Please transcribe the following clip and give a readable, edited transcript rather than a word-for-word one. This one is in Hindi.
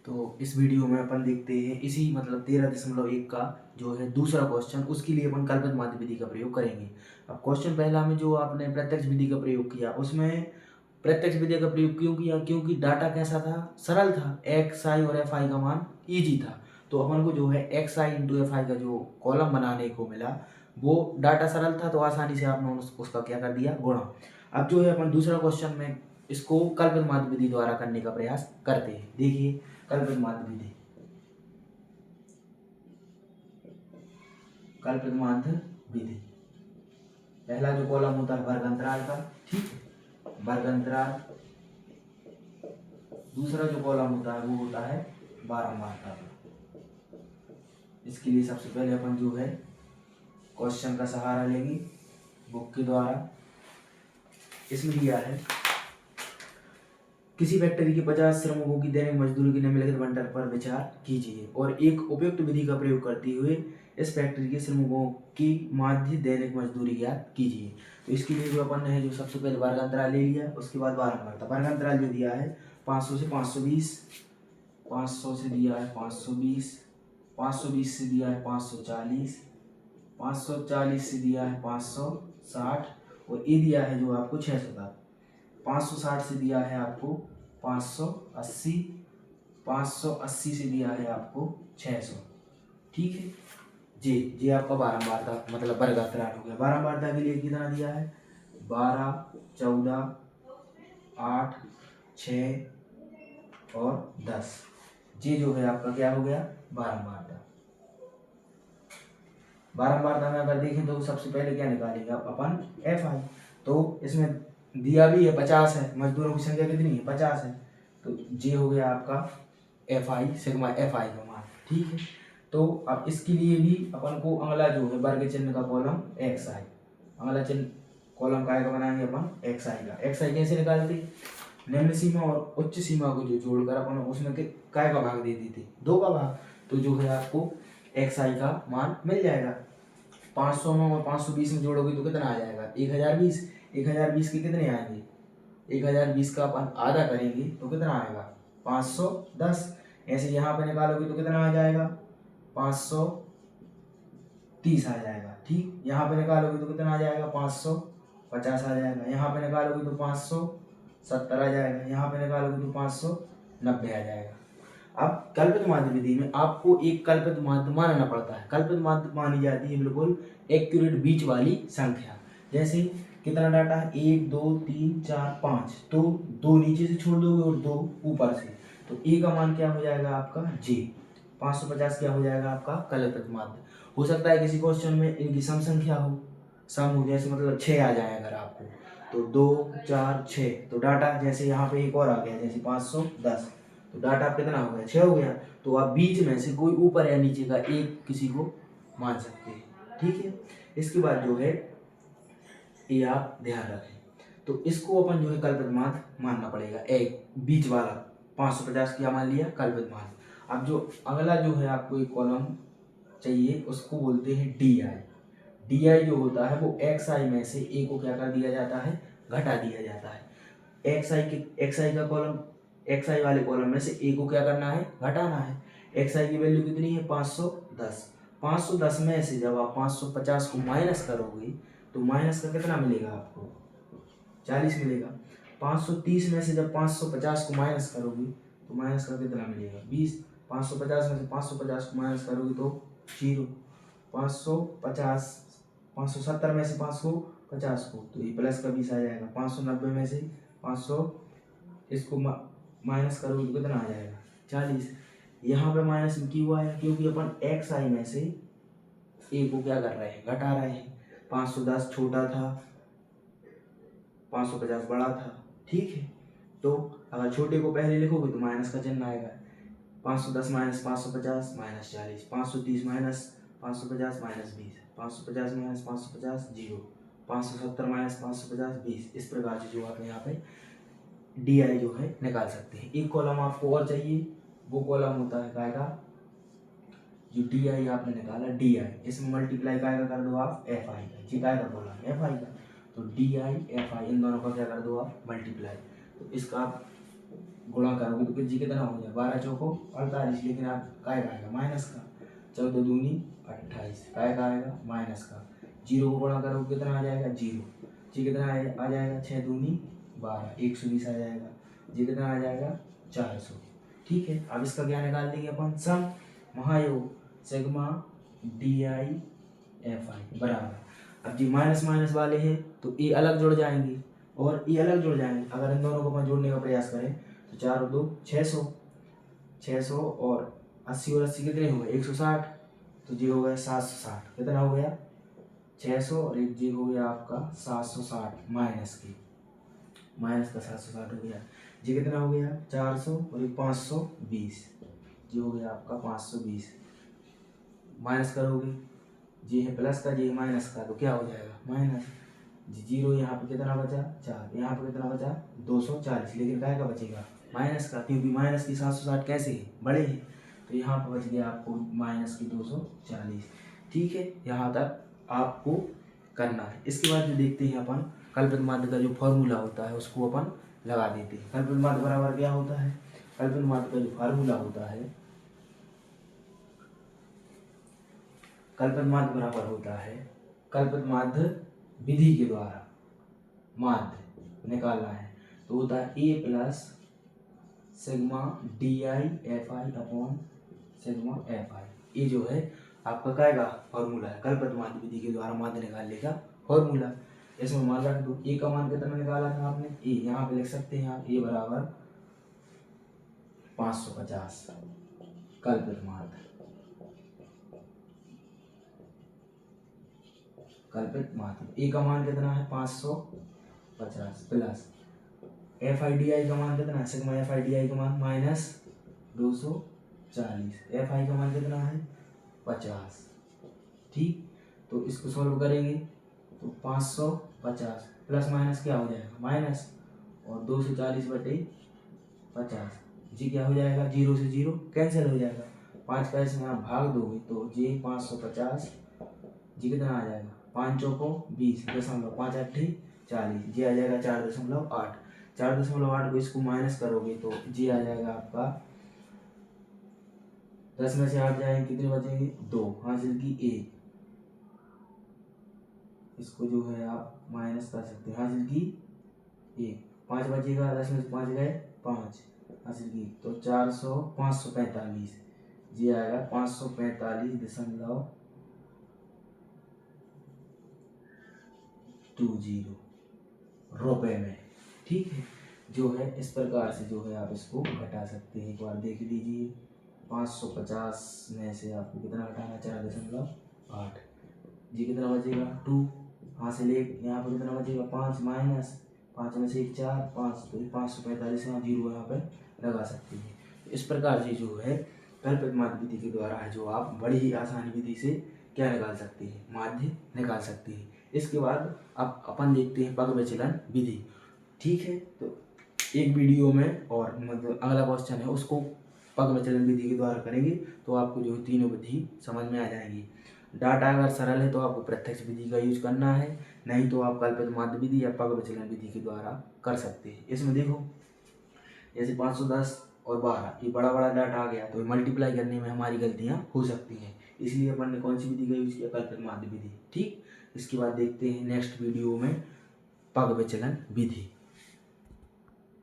तो इस वीडियो में अपन देखते हैं इसी मतलब 13.1 का जो है दूसरा क्वेश्चन, उसके लिए अपन कल्पित माध्य विधि का प्रयोग करेंगे। अब क्वेश्चन पहला में जो आपने प्रत्यक्ष विधि का प्रयोग किया, उसमें प्रत्यक्ष विधि का प्रयोग क्यों किया? क्योंकि डाटा कैसा था? सरल था। एक्स आई और एफ आई का मान ईजी था, तो अपन को जो है x I into F I का जो कॉलम बनाने को मिला वो डाटा सरल था, तो आसानी से आपने उसका क्या कर दिया? गुणा। अब जो है अपन दूसरा क्वेश्चन में इसको कल्पित माध्य विधि द्वारा करने का प्रयास करते हैं। देखिए कल्पित माध्य विधि, कल्पित माध्य विधि, पहला जो कॉलम होता है वर्ग अंतराल का, ठीक है, वर्ग अंतराल। दूसरा जो कॉलम होता है वो होता है बारंबारता का। इसके लिए सबसे पहले अपन जो है क्वेश्चन का सहारा लेंगे बुक के द्वारा। इसमें दिया है किसी फैक्ट्री के 50 श्रमिकों की दैनिक मजदूरी की निम्नलिखित बंटन पर विचार कीजिए और एक उपयुक्त विधि का प्रयोग करते हुए इस फैक्ट्री के श्रमिकों की माध्य दैनिक मजदूरी ज्ञात कीजिए। तो इसके लिए जो अपन ने जो सबसे पहले वर्ग अंतराल ले लिया, उसके बाद बारंबारता। वर्ग अंतराल जो दिया है 500 से 520, 500 से दिया है 520, 520 से दिया है 540, 540 से दिया है 560 और ये दिया है जो आपको 600 का। 560 से दिया है आपको 580, 580 से दिया है आपको 600, ठीक है जी आपका बारंबारता मतलब वर्ग अंतराल हो गया। बारंबारता के लिए कितना दिया है? 12, 14, 8, 6 और 10। जी जो है आपका क्या हो गया? बारंबारता। बारंबारता में अगर देखें तो सबसे पहले क्या निकालेंगे अपन? F I. तो इसमें दिया भी है 50 है, मजदूरों की संख्या कितनी है? 50 है, तो जे हो गया आपका एफ आई, सिग्मा एफ आई का मान, ठीक है। तो अब इसके लिए भी अपन को अगला जो है वर्ग चिन्ह का कॉलम एक्स आई, अगला चिन्ह कॉलम काय का बनाएंगे अपन? एक्स आई का। एक्स आई कैसे निकालते? निम्न सीमा और उच्च सीमा को जो जोड़कर अपन उसमें काय का भाग दे देते? 2 का भाग। तो जो है आपको एक्स आई का मान मिल जाएगा। 500 में और 520 में जोड़ोगे तो कितना आ जाएगा? 1020। 1020 के कितने आएंगे? 1020 का अपन आधा करेंगे तो कितना आएगा? 510। ऐसे यहाँ पे निकालोगे तो कितना आ जाएगा? 530 आ जाएगा, ठीक। यहाँ पे निकालोगे तो कितना आ जाएगा? 550 आ जाएगा। यहाँ पे निकालोगे तो 570 आ जाएगा। यहाँ पे निकालोगे तो 590 आ जाएगा। अब कल्पित माध्य विधि में आपको एक कल्पित माध्य मानना पड़ता है। कल्पित माध्य मानी जाती है बिल्कुल एक्यूरेट बीच वाली संख्या। जैसे कितना डाटा है? 1 2 3 4 5, तो 2 नीचे से छोड़ दोगे और 2 ऊपर से, तो ए का मान क्या हो जाएगा आपका? जे। 550 क्या हो जाएगा आपका कल्पित माध्य। हो सकता है किसी क्वेश्चन में इनकी सम संख्या हो, सम हो, जैसे मतलब 6 आ जाए अगर आपको, तो 2 4 6, तो डाटा जैसे यहाँ पे एक और आ गया जैसे 510, तो डाटा आप कितना हो गया? 6 हो गया। तो आप बीच में से कोई ऊपर या नीचे का एक किसी को मान सकते हैं, ठीक है। इसके बाद जो है ये आप ध्यान रखें, तो इसको अपन जो है कल्पित माध्य मानना पड़ेगा। एक बीच वाला 550 क्या मान लिया? कल्पित माध्य। अब जो अगला जो है आपको एक कॉलम चाहिए, उसको बोलते हैं डी आई। डी आई जो होता है वो एक्स आई में से ए को क्या कर दिया जाता है? घटा दिया जाता है। एक्स आई का कॉलम, एक्स आई वाले कॉलम में से ए को क्या करना है? घटाना है। एक्स आई की वैल्यू कितनी है? 510। 510 में से जब आप 550 को माइनस करोगे तो माइनस का कितना मिलेगा आपको? 40 मिलेगा। 530 में से जब 550 को माइनस करोगे तो माइनस का कितना मिलेगा? 20। 550 में से 550 को माइनस करोगे तो 0। 550, 570 में से 550 को, तो ये प्लस का 20 आ जाएगा। 590 में से 500 इसको माइनस करोगे तो कितना आ जाएगा? 40। यहाँ पे माइनस क्यों आया? क्योंकि अपन एक्स आई में से ए को क्या कर रहे हैं? घटा रहे हैं। 510 छोटा था, 550 बड़ा था, ठीक है। तो अगर छोटे को पहले लिखोगे तो माइनस का चिन्ह आएगा। 510 minus 550 minus 40, 530 minus 550 minus 20, 550 minus 550 0, 570 minus 550 20। इस प्रकार से जो आप यहाँ पे डी आई जो है निकाल सकते हैं। एक कॉलम आपको और चाहिए, वो कॉलम होता है काय का? जो डी आई आपने निकाला डी आई, इसमें मल्टीप्लाई काय का कर दो आप? एफ आई का। जी काय का कॉलम? एफ आई का। तो डी आई एफ आई इन दोनों का क्या कर दो आप? मल्टीप्लाई। तो इसका आप गुणा करोगे तो जी कितना हो जाए 12 चौको 48, लेकिन आप काय का आएगा माइनस का, 14 दूनी 28, काय का आएगा माइनस का। जीरो को गुणा करोगे कितना आ जाएगा जीरो, जी कितना आ जाएगा 6 दूनी 12, 120 आ जाएगा, जी कितना आ जाएगा 400। ठीक है, अब इसका क्या निकाल देंगे अपन सम महायोग sigma D I F I बराबर। अब जी माइनस माइनस वाले हैं तो ए अलग जुड़ जाएंगे और ए अलग जुड़ जाएंगे। अगर इन दोनों को अपन जोड़ने का प्रयास करें तो 4 और 2 600, 600 और 80 और 80 कितने हो गए 160, तो जी हो गया 760। कितना हो गया 600 और एक जी हो गया आपका 760 माइनस का 760 हो गया। जी कितना हो गया 400 और एक 520, जी हो गया आपका 520। माइनस करोगे जी है प्लस का जी है माइनस का, तो क्या हो जाएगा माइनस। जी जीरो यहाँ पे कितना बचा 4, यहाँ पे कितना बचा 240, लेकिन काय का बचेगा माइनस का, क्योंकि माइनस की 760 कैसे है बड़े हैं, तो यहाँ पे बच गया आपको माइनस की 240। ठीक है, यहाँ तक आपको करना है। इसके बाद जो देखते हैं अपन कल्पित माध्य का जो फॉर्मूला होता है उसको अपन लगा देते हैं। कल्पित माध्य बराबर क्या होता है, कल्पित माध्य का जो फार्मूला होता है, कल्पित माध्य बराबर होता है कल्पित माध्य विधि के द्वारा माध्य निकालना है तो होता है A plus sigma D I F I upon sigma F I. ये जो है आपका काय का फॉर्मूला है, कल्पित माध्य विधि के द्वारा माध्य निकालने का फॉर्मूला। इसमें मान रख दो ए का मान कितना निकाला था आपने, ए यहाँ पे लिख सकते हैं आप, ए बराबर 550 कल्पित माध्य, कल्पित माध्य। ए का मान कितना है 550 plus F I D I का मान कितना है, sigma F I D I का मान माइनस 240, एफ आई का मान कितना है 50। ठीक, तो इसको सॉल्व करेंगे तो 550 प्लस माइनस क्या हो जाएगा माइनस, और 240 बटे 50, जी क्या हो जाएगा, जीरो से जीरो कैंसिल हो जाएगा, 5 पैसे में आप भाग दोगे तो जी 550, जी कितना आ जाएगा 5 चौको 20 दशमलव 5 अट्ठी 40, जी आ जाएगा 4.8, 4.8 को इसको माइनस करोगे तो जी आ जाएगा आपका 10 में से 8 जाएंगे कितने बचेंगे 2, हासिल की 1, इसको जो है आप माइनस कर सकते हैं, हासिल की 1, 5 बचेगा, 10 में से 5 गए 5, हासिल की तो 545, जी आएगा 545.20 रुपए में। ठीक है, जो है इस प्रकार से जो है आप इसको घटा सकते हैं, एक बार देख लीजिए। 550 में से आपको कितना घटाना 4.8, जी कितना बचेगा 2, हासिल 1, यहाँ पर कितना बचेगा 5 माइनस 5 में से 1 4 5, तो 545 यहाँ जीरो यहाँ पे लगा सकते हैं। इस प्रकार से जो है कल्पित माध्य विधि के द्वारा है जो आप बड़ी ही आसानी विधि से क्या निकाल सकते हैं, माध्य निकाल सकते हैं। इसके बाद अब अपन देखते हैं पग विचलन विधि। ठीक है, तो एक वीडियो में और मतलब अगला क्वेश्चन है उसको पग विचलन विधि के द्वारा करेंगे तो आपको जो तीनों विधि समझ में आ जाएंगी। डाटा अगर सरल है तो आपको प्रत्यक्ष विधि का यूज करना है, नहीं तो आप कल्पित माध्य विधि या पग विचलन विधि के द्वारा कर सकते हैं। इसमें देखो जैसे 510 और 12 ये बड़ा बड़ा डाटा आ गया तो मल्टीप्लाई करने में हमारी गलतियां हो सकती हैं, इसलिए अपन ने कौन सी विधि का यूज किया, कल्पित माध्य विधि। ठीक, इसके बाद देखते हैं नेक्स्ट वीडियो में पग विचलन विधि।